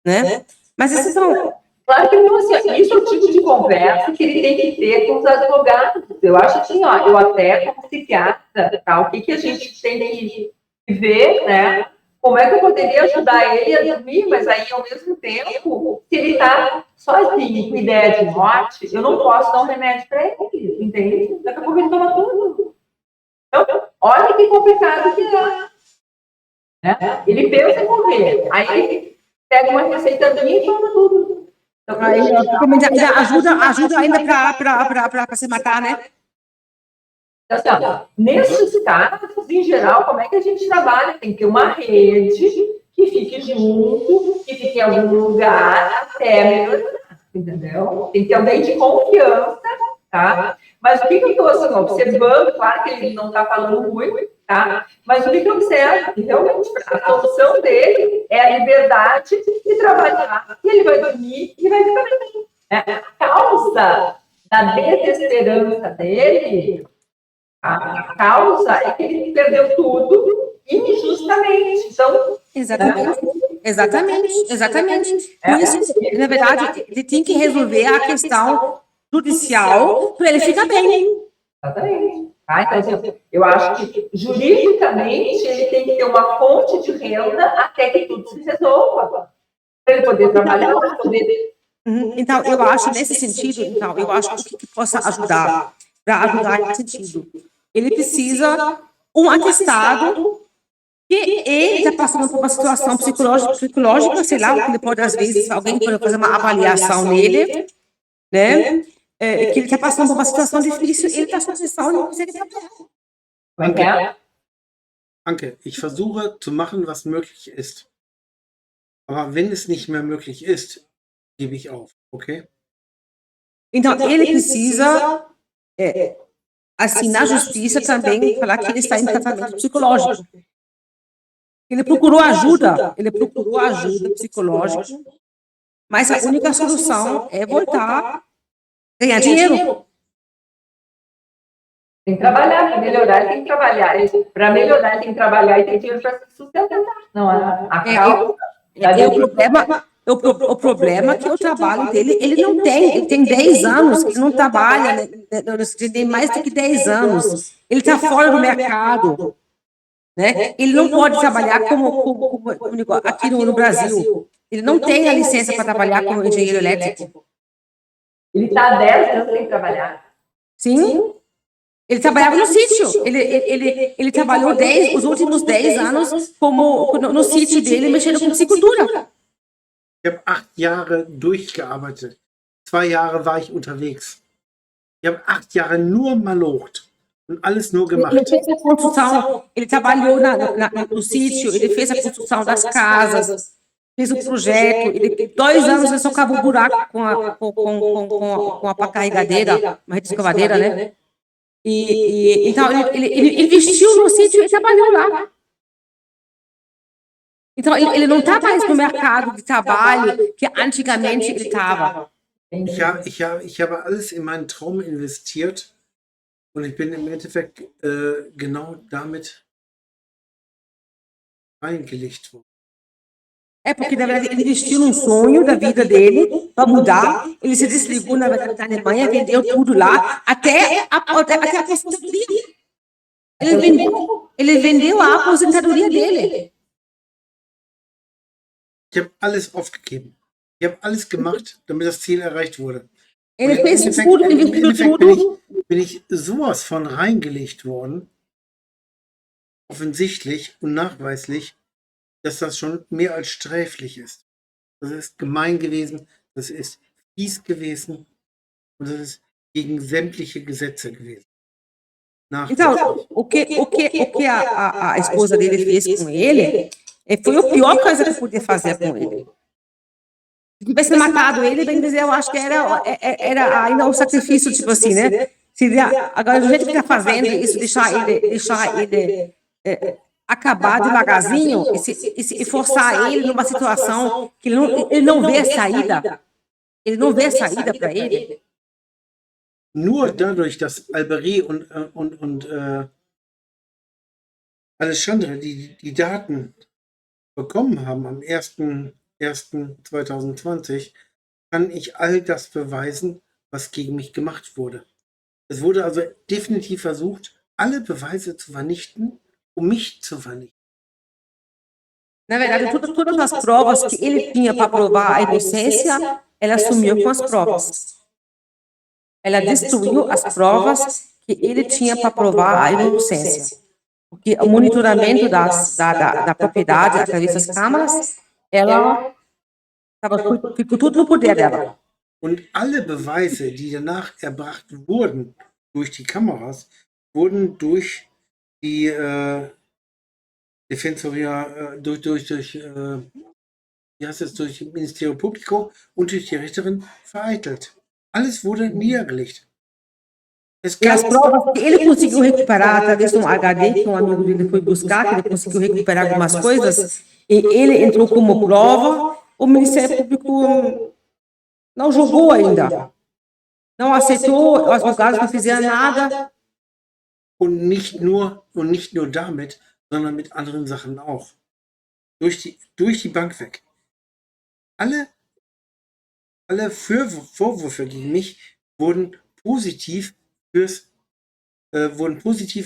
né? Mas isso não... Claro que não, assim, isso é o tipo de conversa que ele tem que ter com os advogados. Eu acho assim, ó, eu até como psiquiatra, tá, o que a gente tem que ver, né? Como é que eu poderia ajudar ele a dormir, mas aí, ao mesmo tempo, se ele está sozinho, com ideia de morte, eu não posso dar um remédio para ele, entende? Daqui a pouco ele toma tudo. Então, olha que complicado que é. Né? Ele pensa em morrer, aí ele pega uma receita minha e toma tudo. Então, Aí, ajuda ainda para se matar, né? Assim, ó, nesses casos, em geral, como é que a gente trabalha? Tem que ter uma rede que fique junto, que fique em algum lugar até melhorar, entendeu? Tem que ter alguém de confiança, tá? Mas o que eu estou assim, observando, claro que ele não está falando muito, tá? Mas o que eu observo, que realmente a solução dele é a liberdade de trabalhar, e ele vai dormir e vai ficar bem. A causa da desesperança dele, a causa é que ele perdeu tudo injustamente. Então, Exatamente. Por isso, na verdade, ele tem que resolver a questão judicial para ele ficar bem. Exatamente. Tá? Então, assim, eu acho que juridicamente ele tem que ter uma fonte de renda até que tudo se resolva. Para ele poder trabalhar, poder. Então, eu acho nesse sentido, eu acho que possa ajudar, para ajudar nesse sentido. Ele precisa um atestado que ele está passando por uma situação psicológica, sei lá, o que ele pode, às vezes, alguém pode fazer uma avaliação nele, né? Que ele está passando por uma situação difícil, ele está sob pressão e não consegue trabalhar. Anke, ich versuche zu machen, was möglich ist. Aber wenn es nicht mehr möglich ist, gebe ich auf, okay? Então, ele precisa, assim, na justiça também, falar que ele está em tratamento psicológico. Ele procurou ajuda psicológica, mas a única solução é voltar a ganhar dinheiro. Tem que trabalhar, para melhorar, ele tem que trabalhar. Para melhorar, ele tem que trabalhar e tem dinheiro para se sustentar. Não, a causa... O problema é que o trabalho dele, ele tem 10 anos, ele não trabalha, ele tem mais do que 10 anos, ele está fora do mercado, né? Ele não pode trabalhar como aqui no Brasil, ele não tem a licença para trabalhar como engenheiro elétrico. Ele está há 10 anos sem trabalhar. Sim. Ele trabalhava no sítio, ele trabalhou os últimos 10 anos no sítio dele, mexendo com psicultura. Ich habe 8 Jahre durchgearbeitet. 2 Jahre war ich unterwegs. Ich habe 8 Jahre nur malocht und alles nur gemacht. Ele fez a construção, ele trabalhou no sítio, ele fez a construção das casas, fez o projeto. 2 anos ele só cavou buraco com a pá carregadeira, uma rede escavadeira, né? Então ele investiu no sítio e trabalhou lá. Então, ele não está mais no mercado de trabalho que antigamente ele estava. Ich habe alles in meinen Traum investiert und ich bin im Endeffekt genau damit reingelegt worden. É porque, na verdade, ele investiu num sonho da vida dele para mudar. Ele se desligou, na verdade, da Alemanha, vendeu tudo lá, até a aposentadoria. Ele vendeu a aposentadoria dele. Ich habe alles aufgegeben. Ich habe alles gemacht, damit das Ziel erreicht wurde. Ele Und fez tudo, ele investiu tudo. bin ich sowas von reingelegt worden, offensichtlich und nachweislich, dass das schon mehr als sträflich ist. Das ist gemein gewesen, das ist fies gewesen und das ist gegen sämtliche Gesetze gewesen. Então, o que a esposa dele fez com ele foi a pior coisa que podia fazer com ele. Se tivesse matado ele, bem dizer, eu acho que era ainda um sacrifício, tipo assim, né? Agora, do jeito que está fazendo isso, deixar ele acabar devagarzinho e forçar ele numa situação que ele não vê saída. Ele não vê saída para ele. Nur dadurch, dass Alberi und Alexandre die Daten bekommen haben am 1.1.2020, kann ich all das beweisen, was gegen mich gemacht wurde. Es wurde also definitiv versucht, alle Beweise zu vernichten, um mich zu vernichten. Na verdade, todas as provas que ele tinha para provar a inocência, ela sumiu com as provas. Ela destruiu as provas que ele tinha para provar a inocência. Porque o monitoramento da propriedade através das câmaras, ficou tudo no poder dela. Und alle Beweise, die danach erbracht wurden durch die Kameras, wurden durch die Defensoria, durch das Ministerium Publico und durch die Richterin vereitelt. Alles wurde niedergelegt. E as provas que ele conseguiu recuperar através de um HD que um amigo dele foi buscar, que ele conseguiu recuperar algumas coisas, e ele entrou como prova, o Ministério Público não julgou ainda. Não aceitou, os advogados não fizeram nada. Und nicht nur damit, sondern mit anderen Sachen auch. Durch die Bank weg. Alle Vorwürfe gegen mich wurden positiv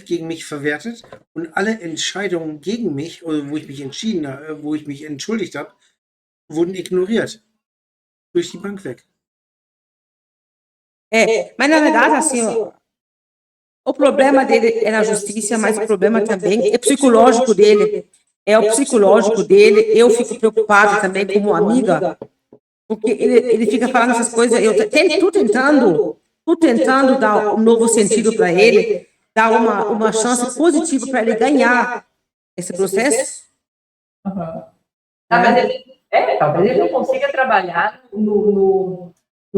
gegen mich verwertet und alle Entscheidungen gegen mich, oder wo ich mich entschuldigt habe, wurden ignoriert. Durch die Bank weg. Mas na verdade, assim, o problema dele é na justiça, mas o problema também é psicológico dele. É o psicológico dele. Eu fico preocupada também como amiga, porque ele fica falando essas coisas. Eu estou tentando dar um novo sentido para ele, dar uma chance positiva para ele ganhar esse processo. Uhum. Mas talvez ele não consiga trabalhar no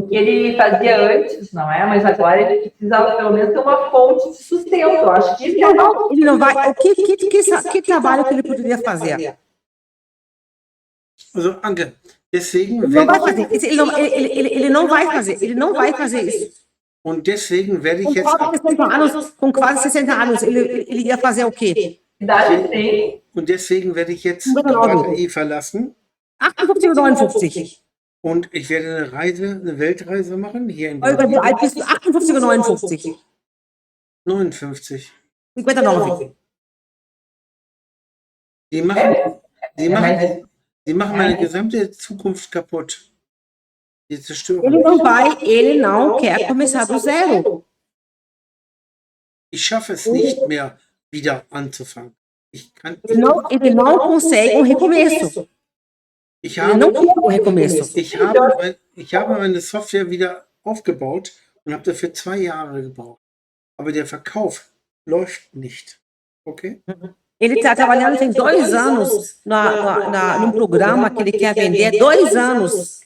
que ele fazia antes, não é? Mas agora ele precisa pelo menos ter uma fonte de sustento. Eu acho que ele não vai. Que trabalho que ele poderia fazer? Also, Anke, deswegen ele não vai fazer isso. Und deswegen werde ich jetzt com quase 60 anos, ele ia fazer o quê? Und deswegen werde ich jetzt die Batterie verlassen. 58 oder 59. Und ich werde eine Weltreise machen hier in Deutschland. Wie alt bist du? 58 oder 59? 59. 59. Die machen meine gesamte Zukunft kaputt. Die zerstören. Ele não quer começar do zero. Ich schaffe es nicht mehr, wieder anzufangen. Ele não consegue um recomeço. Ich habe meine Software wieder aufgebaut und habe dafür 2 Jahre gebraucht. Aber der Verkauf läuft nicht. Okay? Ele está trabalhando tem 2 anos num programa que ele quer vender. 2 anos.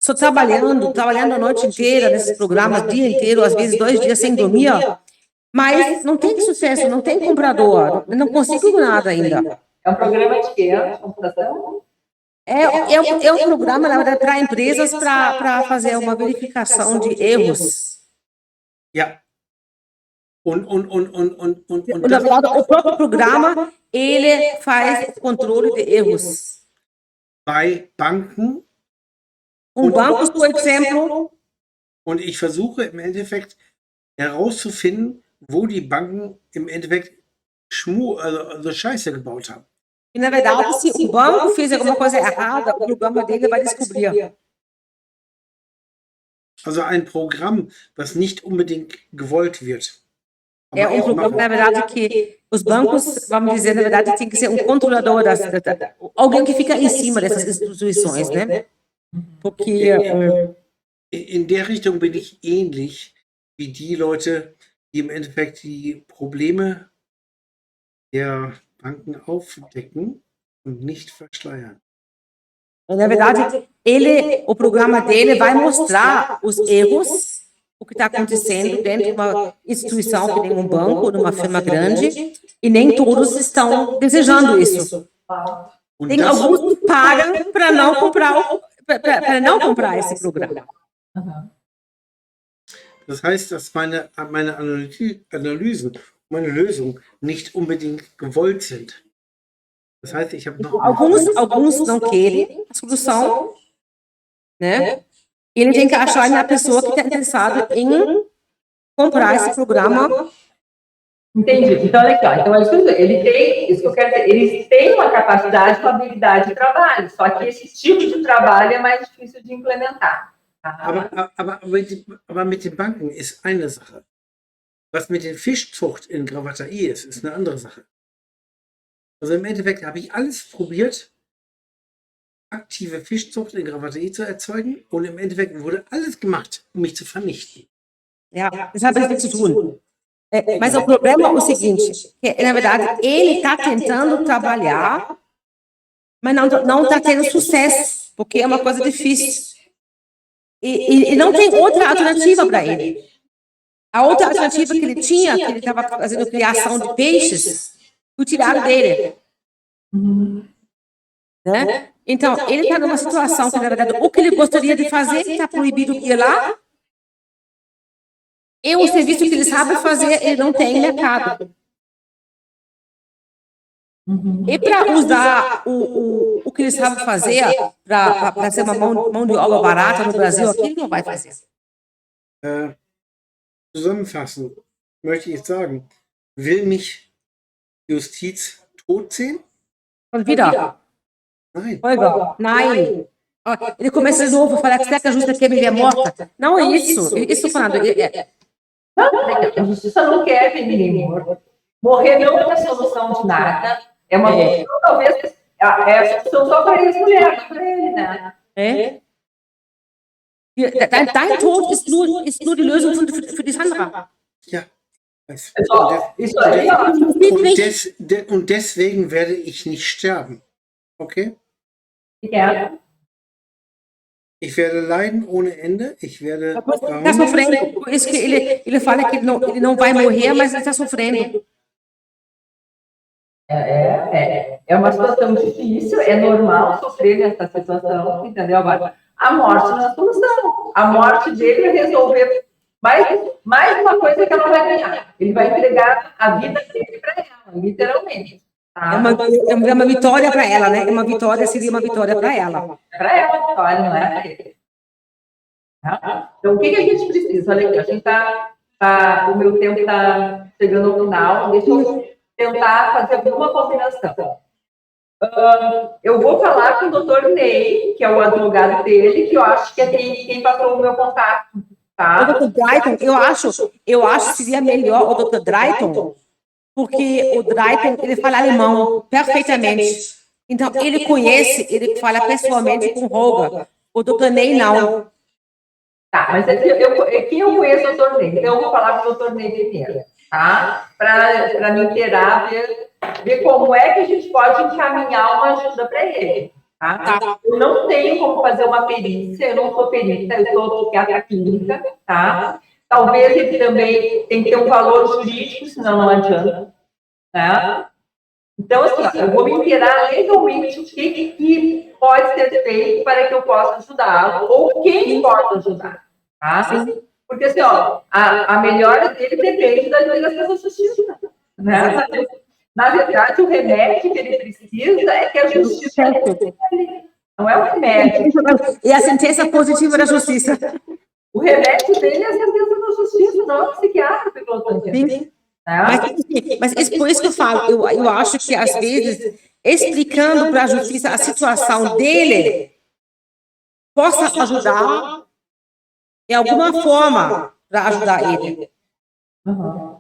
Só trabalhando a noite inteira nesses programas, o dia inteiro, às vezes 2 dias sem dormir. Mas não tem sucesso, não tem comprador. Não consigo nada ainda. É um programa de quê? De computação? É um programa, na verdade, para empresas para fazer uma verificação de erros. Ja. Na verdade, o próprio programa, ele faz o controle de erros. bei Banken Bancos, por exemplo, und ich versuche im Endeffekt herauszufinden, wo die Banken im Endeffekt also Scheiße gebaut haben. e na verdade, se o banco fez alguma coisa errada, o programa dele vai descobrir. Also ein Programm, was nicht unbedingt gewollt wird. É um programa, na verdade, que os bancos, vamos dizer, na verdade, tem que ser um controlador, alguém que fica em cima dessas instituições, né? Porque In der Richtung bin ich ähnlich wie die Leute, die im Endeffekt die Probleme der Banken aufdecken und nicht verschleiern. na verdade, o programa dele vai mostrar os erros, o que está acontecendo dentro de uma instituição que nem um banco, numa firma grande, e nem todos estão desejando isso. Und Tem alguns que pagam para não comprar esse programa. das heißt, dass meine Analysen, meine Lösungen nicht unbedingt gewollt sind. Das heißt, ich habe noch Alguns não querem a solução, né? E ele tem que achar na pessoa que está interessada em comprar esse programa. Entendi. Então, olha aqui, ó. Então, isso que eu quero dizer, eles têm uma capacidade, uma habilidade de trabalho, só que esse tipo de trabalho é mais difícil de implementar. Aber mit den Banken ist eine Sache. Was mit der Fischzucht in Gravataí ist eine andere Sache. Also im Endeffekt habe ich alles probiert, aktive Fischzucht in Gravataí zu erzeugen, und im Endeffekt wurde alles gemacht, um mich zu vernichten. Ja, das hat nichts zu tun. Mas o problema é o seguinte, que, na verdade, ele está tentando trabalhar, mas não está tendo sucesso, porque é uma coisa difícil. E não tem outra alternativa para ele. A outra alternativa que ele tinha, que ele estava fazendo criação de peixes, foi tirado dele. Né? Então, ele está numa situação que, na verdade, o que ele gostaria de fazer está proibido de ir lá, e o serviço que ele sabe fazer, ele não tem mercado. E para usar o que ele sabe fazer, para ser uma mão de obra barata no Brasil, aqui ele não vai fazer. Zusammenfassend möchte ich sagen, will mich Justiz tot sehen? Und wieder. Nein. Olga, nein. Ele começa de novo a falar que será que a justiça quer me ver morta? Não é isso. Isso falando. A justiça não quer ver ninguém morto. Morrer não é a solução de nada. É uma solução, talvez, é a solução só para eles, mulher, não para ele, né? Dein Tod ist nur die Lösung für die Sandra. Ja. Weiß. Isso aí, ó. Und deswegen werde ich nicht sterben. Okay? Ja. Ich werde leiden ohne Ende. Ich werde. Está sofrendo. Por isso que ele fala que ele não vai morrer, mas ele está sofrendo. É uma situação difícil, é normal sofrer nessa situação, entendeu? Agora, a morte não é a solução. A morte dele vai resolver mais uma coisa que ela vai ganhar. Ele vai entregar a vida dele para ela, literalmente. Tá? É uma vitória para ela, né? Seria uma vitória para ela. É para ela a vitória, não é para ele. Tá? Então, o que a gente precisa? Olha aqui, a gente o meu tempo está chegando ao final, deixa eu tentar fazer alguma combinação. Eu vou falar com o Dr. Ney, que é o advogado dele, que eu acho que é quem passou o meu contato. Tá? O Dr. Drayton, eu acho que seria melhor o Dr. Drayton, porque o Drayton, ele fala alemão perfeitamente. Então, ele fala pessoalmente com o Holger. O Dr. Ney, não. Tá, mas aqui eu conheço o Dr. Ney, então eu vou falar com o Dr. Ney primeiro, tá? Para me inteirar, ver como é que a gente pode encaminhar uma ajuda para ele. Tá? Eu não tenho como fazer uma perícia, eu não sou perita, eu sou psiquiatra clínica, tá? Talvez ele também tem que ter um valor jurídico, senão não adianta, tá? Então, assim, eu vou me inteirar legalmente o que pode ser feito para que eu possa ajudá-lo, ou quem pode ajudar, tá? Porque, assim, ó, a melhora dele depende da delegacia da justiça, né? Na verdade, o remédio que ele precisa é que a justiça Não é o remédio. E a sentença positiva da justiça. O remédio dele é a sentença da justiça, não é o psiquiatra que pegou o Sim. Mas por isso que eu falo, eu acho que às vezes, explicando para a justiça a situação dele, possa ajudar de alguma forma para ajudar ele. Uhum.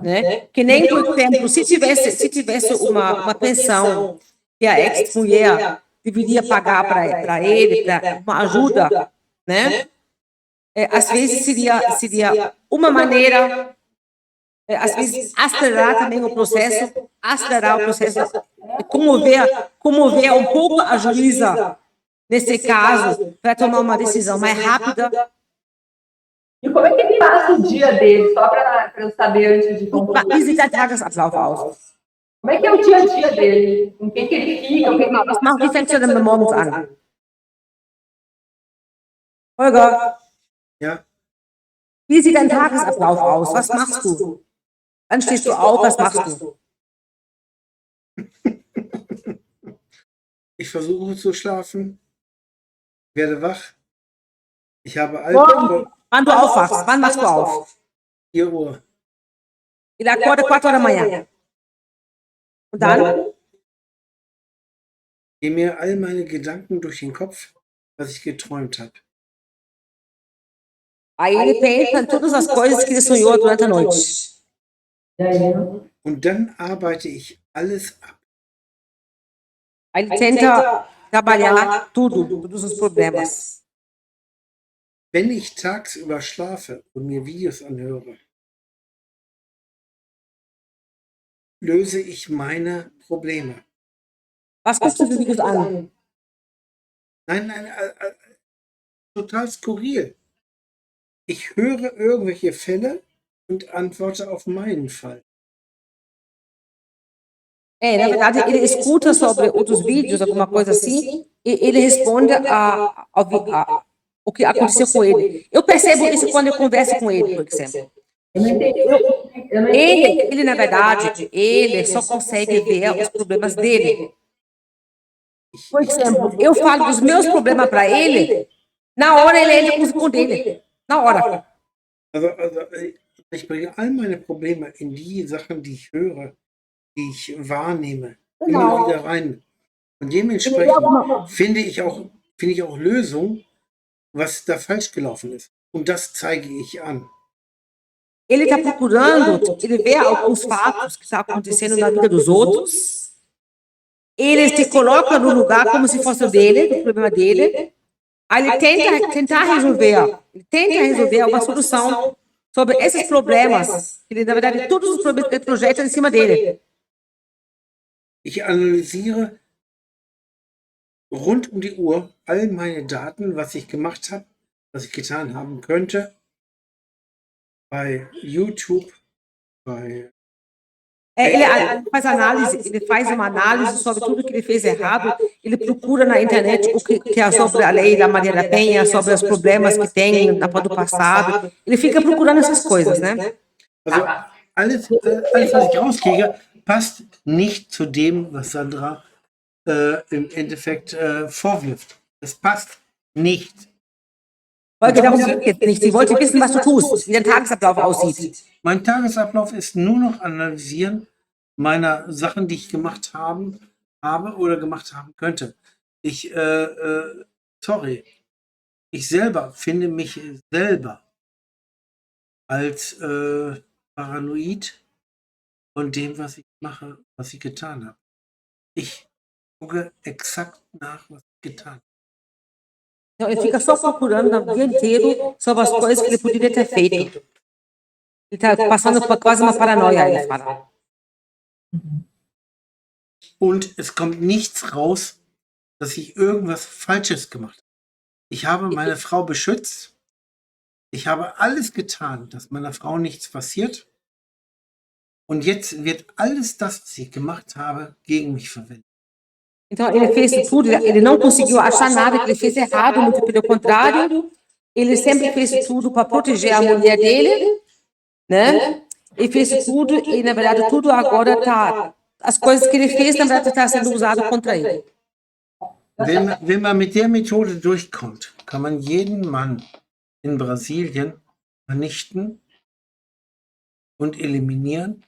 Né? Que nem, por exemplo, se tivesse uma pensão que a ex-mulher deveria pagar para ele, para uma ajuda, né? Às vezes seria uma maneira, às vezes acelerar também o processo, comover um pouco a juíza, nesse caso, para tomar uma decisão mais rápida. E como é que ele passa o dia dele, só para eu saber antes de concluir? Como é que é o dia a dia dele? Com quem que ele fica? Was macht, wie fängst du denn morgens an? Holger, Ja, wie sieht dein Tagesablauf aus? Was machst du? Wann stehst du auf? Was machst du? ich versuche zu schlafen, werde wach. Ich habe Alkohol. Wann du aufwachst? Wann machst du auf? 4 Uhr. Ele acorda 4 horas da manhã. Und dann? Gehe mir all meine Gedanken durch den Kopf, was ich geträumt habe. Aí ele pensa em todas as coisas que ele sonhou durante a noite. Und dann arbeite ich alles ab. Aí ele tenta trabalhar todos os problemas. Wenn ich tagsüber schlafe und mir Videos anhöre, löse ich meine Probleme. Was guckst du für Videos an? Nein, total skurril. Ich höre irgendwelche Fälle und antworte auf meinen Fall. Na verdade, ele escuta sobre outros vídeos, alguma coisa assim, e ele responde o que aconteceu com ele. Eu percebo isso quando eu converso com ele, por exemplo. Ele, na verdade, ele só consegue ver os problemas dele. Por exemplo, eu falo dos meus problemas para ele, na hora ele entra com o dele. Na hora. Also, ich bringe all meine Probleme in die Sachen, die ich höre, die ich wahrnehme, immer wieder rein. Und dementsprechend finde ich auch Lösungen, was da falsch gelaufen ist. Und das zeige ich an. Ele está procurando, ele vê alguns fatos que estão acontecendo na vida dos outros, ele se coloca no lugar como se fosse o dele, o problema dele, aí ele tenta resolver uma solução sobre esses problemas, ele, na verdade, todos os problemas que ele projeta em cima dele. Ich analysiere rund um die Uhr all meine Daten, was ich gemacht habe, was ich getan haben könnte, bei YouTube, bei... Ele faz uma análise sobre tudo que ele fez errado, ele procura na internet o que é sobre a lei da Maria da Penha, sobre os problemas que tem do passado, ele fica procurando essas coisas, né? Also alles, was ich rauskriege, passt nicht zu dem, was Sandra im Endeffekt vorwirft. Es passt nicht. Sie wollte wissen, was du tust, wie dein Tagesablauf aussieht. Mein Tagesablauf ist nur noch Analysieren meiner Sachen, die ich gemacht habe oder gemacht haben könnte. Ich selber finde mich selber als paranoid von dem, was ich mache, was ich getan habe. Ich gucke exakt nach, was ich getan habe. Então, ele fica só procurando o dia inteiro sobre as coisas que ele poderia ter feito. Ele está passando por quase uma paranoia, ele fala. Und es kommt nichts raus, dass ich irgendwas Falsches gemacht habe. Ich habe meine Frau beschützt. Ich habe alles getan, dass meiner Frau nichts passiert. Und jetzt wird alles das, was ich gemacht habe, gegen mich verwendet. Então, ele fez tudo, ele não conseguiu achar nada que ele fez errado, muito pelo contrário, ele sempre fez tudo para proteger a mulher dele, né? Ele fez tudo e, na verdade, tudo agora está... As coisas que ele fez, na verdade, estão sendo usadas contra ele. Wenn man mit der Methode durchkommt, kann man jeden Mann in Brasilien vernichten und eliminieren,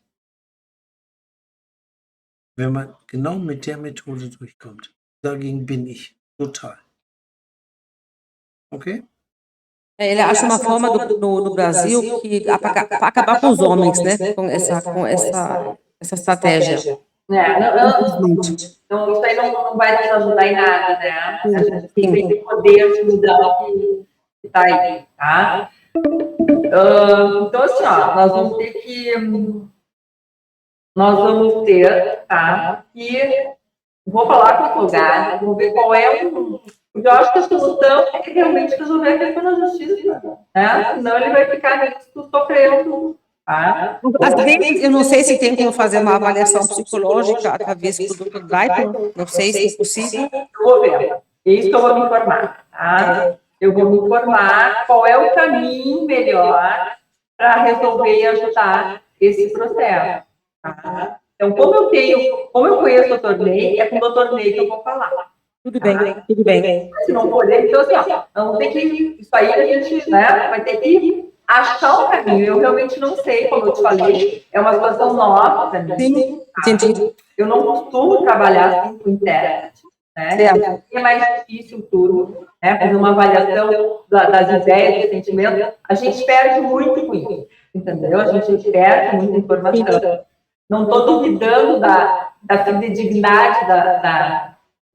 wenn man genau mit der Methode durchkommt. Dagegen bin ich total. Ok? Ele acha uma forma no Brasil para acabar com os homens, né? Com essa estratégia. Infelizmente. Então, isso aí não vai nos ajudar em nada, né? A gente tem que poder de mudar o que está aí, tá? Então, assim, ó, nós vamos ter, tá? E vou falar com o advogado, vou ver qual é o... Porque eu acho que a solução é realmente resolver a questão da justiça, né? Senão ele vai ficar sofrendo. Tá? Às vezes, eu não sei se tem como fazer uma avaliação psicológica através do Dr. Brighton, não sei se é possível. Eu vou ver, é isso que eu vou me informar, tá? Eu vou me informar qual é o caminho melhor para resolver e ajudar esse processo, tá? Então, como eu conheço o Dr. Ney, é com o Dr. Ney que eu vou falar. Tudo bem, tudo bem. Se não for ele, então assim, ó, vamos ter que, isso aí a gente, né, vai ter que achar um caminho. Eu realmente não sei, como eu te falei, é uma situação nova para mim. Sim, entendi. Eu não costumo trabalhar assim com intérprete, né? É mais difícil tudo, né? Fazer uma avaliação das ideias, dos sentimentos. A gente perde muito com isso, entendeu? A gente perde muita informação. Não estou duvidando da fidedignidade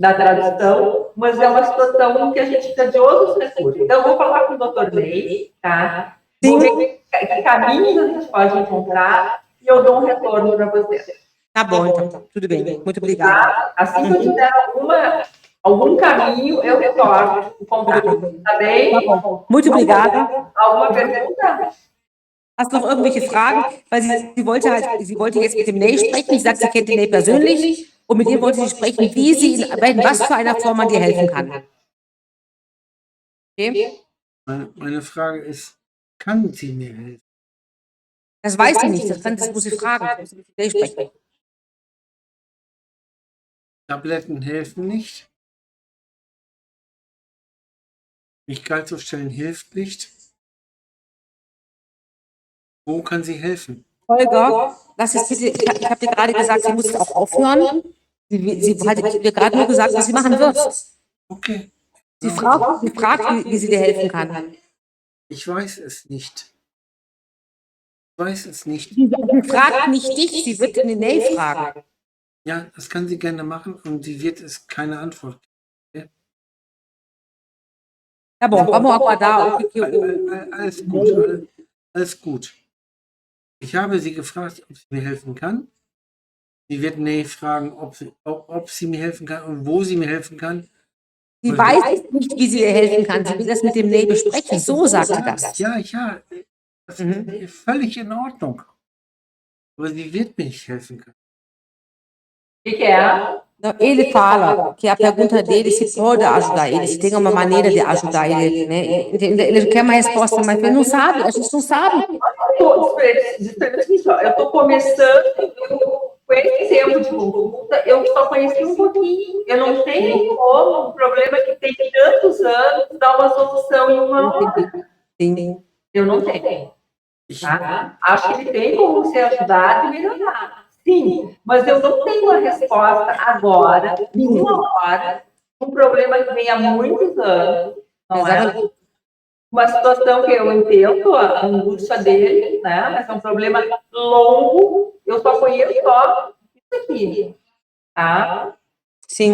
da tradução, mas é uma situação que a gente precisa de outros recursos. Então, eu vou falar com o Dr. Ney, tá? Sim. Que caminhos a gente pode encontrar e eu dou um retorno para você. Tá bom, então. Tudo bem. Muito obrigada. Tá? Assim que eu tiver algum caminho, eu retorno o contato. Tá bem? Tá bom. Muito obrigada. Alguma pergunta? Hast du noch irgendwelche Fragen? Weil sie wollte jetzt mit dem Ney sprechen. Sie sagt, sie kennt den Ney persönlich. Und mit ihr wollte sie sprechen, in was für einer Form man dir helfen kann. Okay? Meine Frage ist, kann sie mir helfen? Das weiß sie nicht, das muss sie fragen. Das muss sie sprechen. Tabletten helfen nicht. Mich kalt zu stellen hilft nicht. Wo kann sie helfen? Holger, lass es bitte, ich habe dir gerade gesagt, sie muss es auch aufhören. Sie hat dir gerade nur gesagt, was sie machen wird. Okay. Sie fragt, wie sie dir helfen kann. Ich weiß es nicht. Ich weiß es nicht. Sie fragt nicht dich, sie wird den Ney fragen. Ja, das kann sie gerne machen und sie wird es keine Antwort geben. Tá bom, vamos aguardar. Alles gut. Ich habe sie gefragt, ob sie mir helfen kann. Sie wird Ney fragen, ob sie mir helfen kann und wo sie mir helfen kann. Sie weiß nicht, wie sie dir helfen kann. Sie will das mit dem Ney besprechen. So sagt sie das. Ja. Das ist völlig in Ordnung. Aber sie wird mir nicht helfen können. O que é? Não, ele fala que a pergunta dele se pode ajudar ele, se tem uma maneira de ajudar ele, né? Ele quer uma resposta, mas ele não sabe, a gente não sabe. Eu estou começando, com esse tempo de consulta, eu só conheci um pouquinho. Eu não sei como um problema que tem tantos anos dá uma solução em uma hora. Sim. Eu não tenho. Tá? Acho que ele tem como ser ajudado e melhorar. Sim, mas eu não tenho uma resposta agora, em uma hora, um problema que vem há muitos anos. Não é? Uma situação que eu entendo, a angústia dele, né? Mas é um problema longo, eu só conheço só isso aqui, tá? Sim.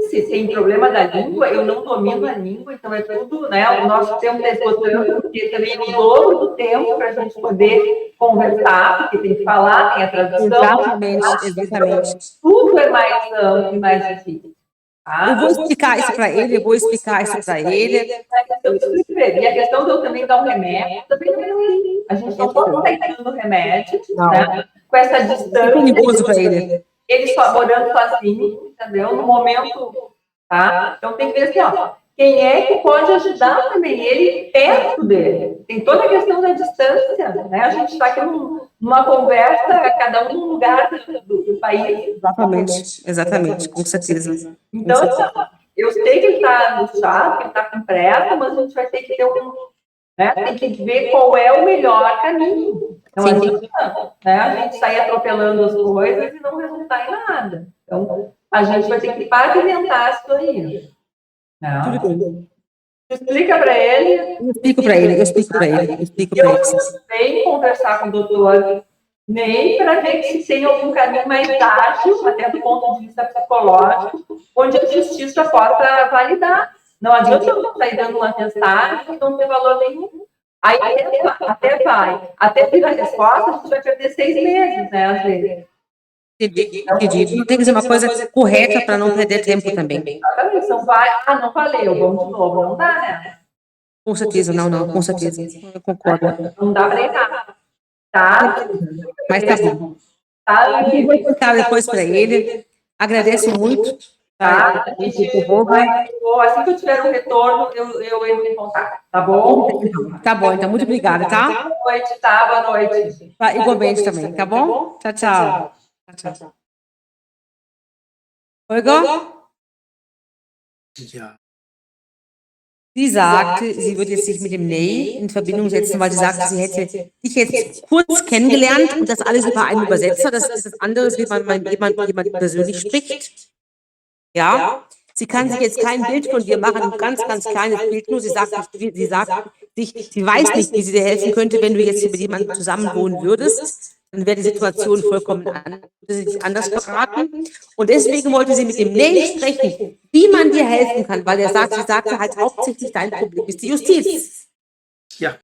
Se tem problema da língua, eu não domino a língua, então é tudo, né? O nosso tempo está esgotando, porque também é o dobro do tempo para a gente poder conversar, porque tem que falar, tem a tradução. Exatamente. Tudo é mais amplo e mais difícil. Tá? Eu vou explicar isso para ele, E a questão de eu também dar um remédio, também não é assim. A gente não pode estar dando remédio, né? Com essa distância. Perigoso para ele. Ele só morando sozinho, entendeu? No momento, tá? Então tem que ver assim, ó, quem é que pode ajudar também ele perto dele. Tem toda a questão da distância, né? A gente está aqui numa conversa, cada um num lugar do país. Exatamente, com certeza. Então, eu sei que ele está angustiado, que ele está com pressa, mas a gente vai ter que ter né, tem que ver qual é o melhor caminho. Não adianta, né, a gente sair atropelando as coisas e não resultar em nada. Então, a gente vai ter que pavimentar isso aí. Né? Tudo bem. Explica para ele. Eu explico para ele. Eu também conversar com o doutor Ney para ver se tem algum caminho mais ágil, até do ponto de vista psicológico, onde a justiça possa validar. Não adianta eu sair dando uma atestado e não ter valor nenhum. Aí até vai. Até vir a resposta, a gente vai perder 6 meses, né, às vezes. Entendi. Não tem que ser uma coisa correta para não perder tempo também. Exatamente. Então vai, não valeu, vamos de novo. Não dá, né? Com certeza, não, com certeza. Eu concordo. Não dá para errar. Tá? Mas tá bom. Tá? Eu vou contar depois para ele. Agradeço muito. Tá? Assim que eu tiver um retorno, eu entro em contato. Tá bom? Tá bom, então. Muito obrigada, tá? Boa noite, tá? Boa noite. Tá, igualmente também, tá bom? Tchau, tchau. Tchau. Holger? Ja. Sie sagte, sie würde jetzt sich mit dem Ney in Verbindung setzen, weil sie sagte, sie hätte dich jetzt kurz kennengelernt und das alles über einen Übersetzer. Das ist das andere, wie man jemand persönlich spricht. Ja. Sie kann sich jetzt kein Bild von dir machen, ein ganz, ganz kleines Bild nur. Sie sagt, sie weiß nicht, wie sie dir helfen könnte, wenn du jetzt mit jemandem zusammen wohnen würdest. Dann wäre die Situation vollkommen anders beraten. Und deswegen wollte sie mit dem Ney sprechen, wie man dir helfen kann, weil sie sagte halt hauptsächlich dein Problem ist die Justiz. Ja.